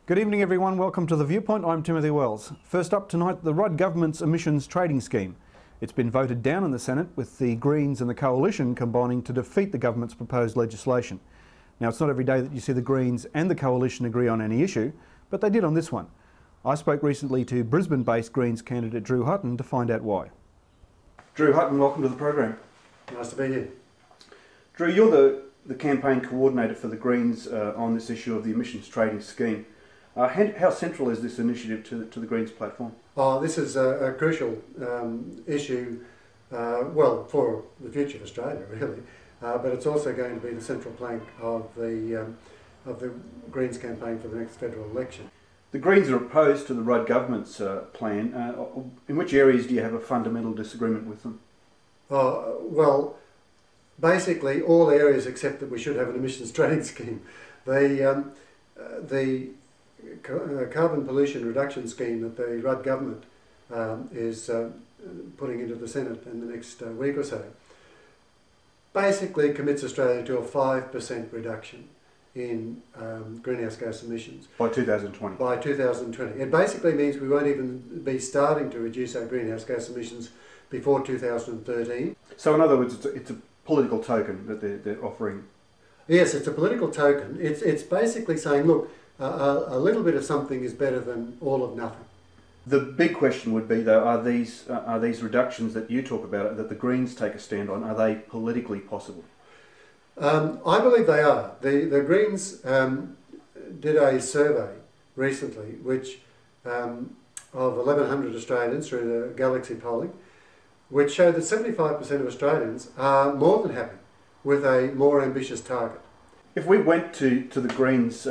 Good evening everyone, welcome to The Viewpoint. I'm Timothy Wells. First up tonight, the Rudd government's emissions trading scheme. It's been voted down in the Senate with the Greens and the Coalition combining to defeat the government's proposed legislation. Now, it's not every day that you see the Greens and the Coalition agree on any issue, but they did on this one. I spoke recently to Brisbane-based Greens candidate Drew Hutton to find out why. Drew Hutton, welcome to the program. Nice to be here. Drew, you're the campaign coordinator for the Greens on this issue of the emissions trading scheme. How central is this initiative to the Greens platform? This is a crucial issue, well, for the future of Australia, really, but it's also going to be the central plank of the Greens campaign for the next federal election. The Greens are opposed to the Rudd government's plan. In which areas do you have a fundamental disagreement with them? Well, basically all areas except that we should have an emissions trading scheme. The carbon pollution reduction scheme that the Rudd government is putting into the Senate in the next week or so basically commits Australia to a 5% reduction in greenhouse gas emissions. By 2020? By 2020. It basically means we won't even be starting to reduce our greenhouse gas emissions before 2013. So in other words, it's a political token that they're offering? Yes, it's a political token. It's basically saying, look, a little bit of something is better than all of nothing. The big question would be, though, are these reductions that you talk about, that the Greens take a stand on, are they politically possible? I believe they are. The Greens did a survey recently, which of 1,100 Australians through the Galaxy polling, which showed that 75% of Australians are more than happy with a more ambitious target. If we went to the Greens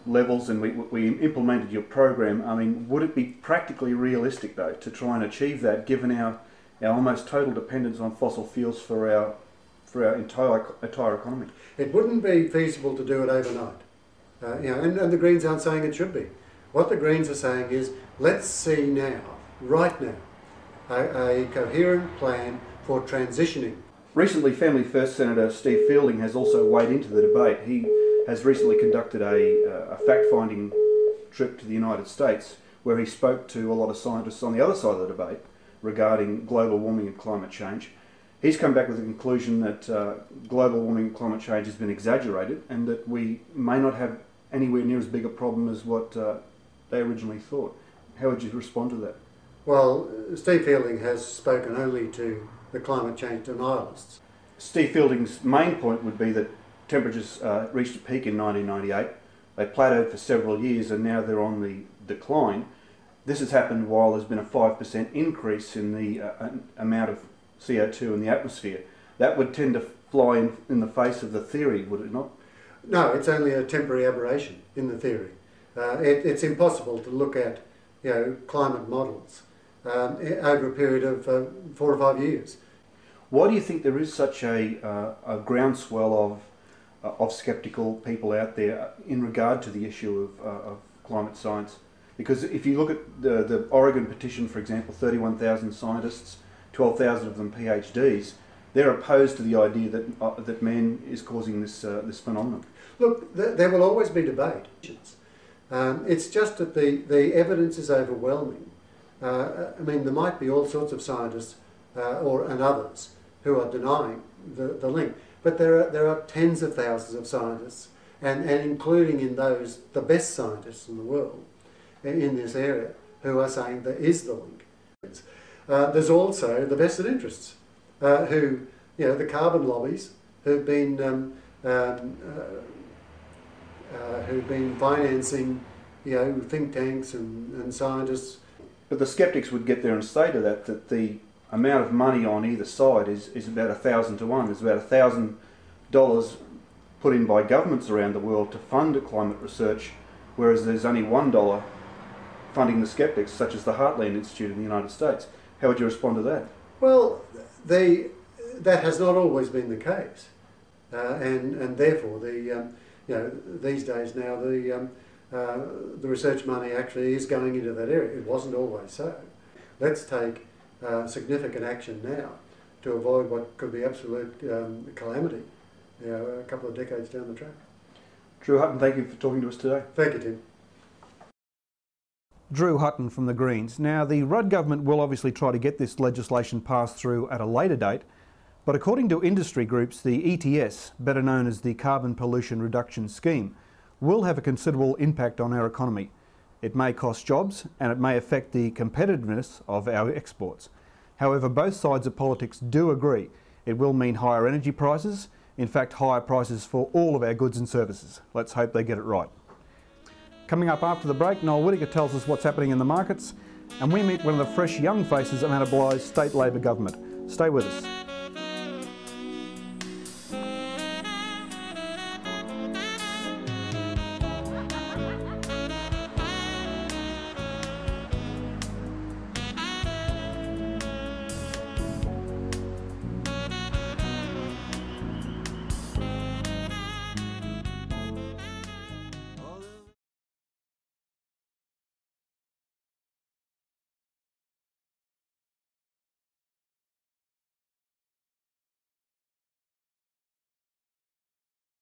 levels and we implemented your program, I mean, would it be practically realistic, though, to try and achieve that, given our almost total dependence on fossil fuels for our entire economy? It wouldn't be feasible to do it overnight. And the Greens aren't saying it should be. What the Greens are saying is, let's see now, right now, a coherent plan for transitioning. Recently, Family First Senator Steve Fielding has also weighed into the debate. He has recently conducted a fact-finding trip to the United States, where he spoke to a lot of scientists on the other side of the debate regarding global warming and climate change. He's come back with the conclusion that global warming and climate change has been exaggerated and that we may not have anywhere near as big a problem as what they originally thought. How would you respond to that? Well, Steve Fielding has spoken only to the climate change denialists. Steve Fielding's main point would be that temperatures reached a peak in 1998. They plateaued for several years and now they're on the decline. This has happened while there's been a 5% increase in the amount of CO2 in the atmosphere. That would tend to fly in the face of the theory, would it not? No, it's only a temporary aberration in the theory. It's impossible to look at climate models over a period of 4 or 5 years. Why do you think there is such a groundswell of sceptical people out there in regard to the issue of climate science? Because if you look at the Oregon petition, for example, 31,000 scientists, 12,000 of them PhDs, they're opposed to the idea that man is causing this phenomenon. Look, there will always be debate. It's just that the evidence is overwhelming. I mean, there might be all sorts of scientists and others who are denying the link, but there are tens of thousands of scientists, and including in those the best scientists in the world in this area who are saying there is the link. There's also the vested interests who, the carbon lobbies who've been financing, think tanks and scientists. But the sceptics would get there and say to that the amount of money on either side is about 1,000 to 1. There's about $1,000 put in by governments around the world to fund climate research, whereas there's only $1 funding the sceptics, such as the Heartland Institute in the United States. How would you respond to that? Well, that has not always been the case, and therefore these days now the research money actually is going into that area. It wasn't always so. Let's take significant action now to avoid what could be absolute calamity a couple of decades down the track. Drew Hutton, thank you for talking to us today. Thank you, Tim. Drew Hutton from the Greens. Now, the Rudd government will obviously try to get this legislation passed through at a later date, but according to industry groups, the ETS, better known as the Carbon Pollution Reduction Scheme, will have a considerable impact on our economy. It may cost jobs and it may affect the competitiveness of our exports. However, both sides of politics do agree it will mean higher energy prices, in fact higher prices for all of our goods and services. Let's hope they get it right. Coming up after the break, Noel Whittaker tells us what's happening in the markets, and we meet one of the fresh young faces of Anna Bligh's state Labor government. Stay with us.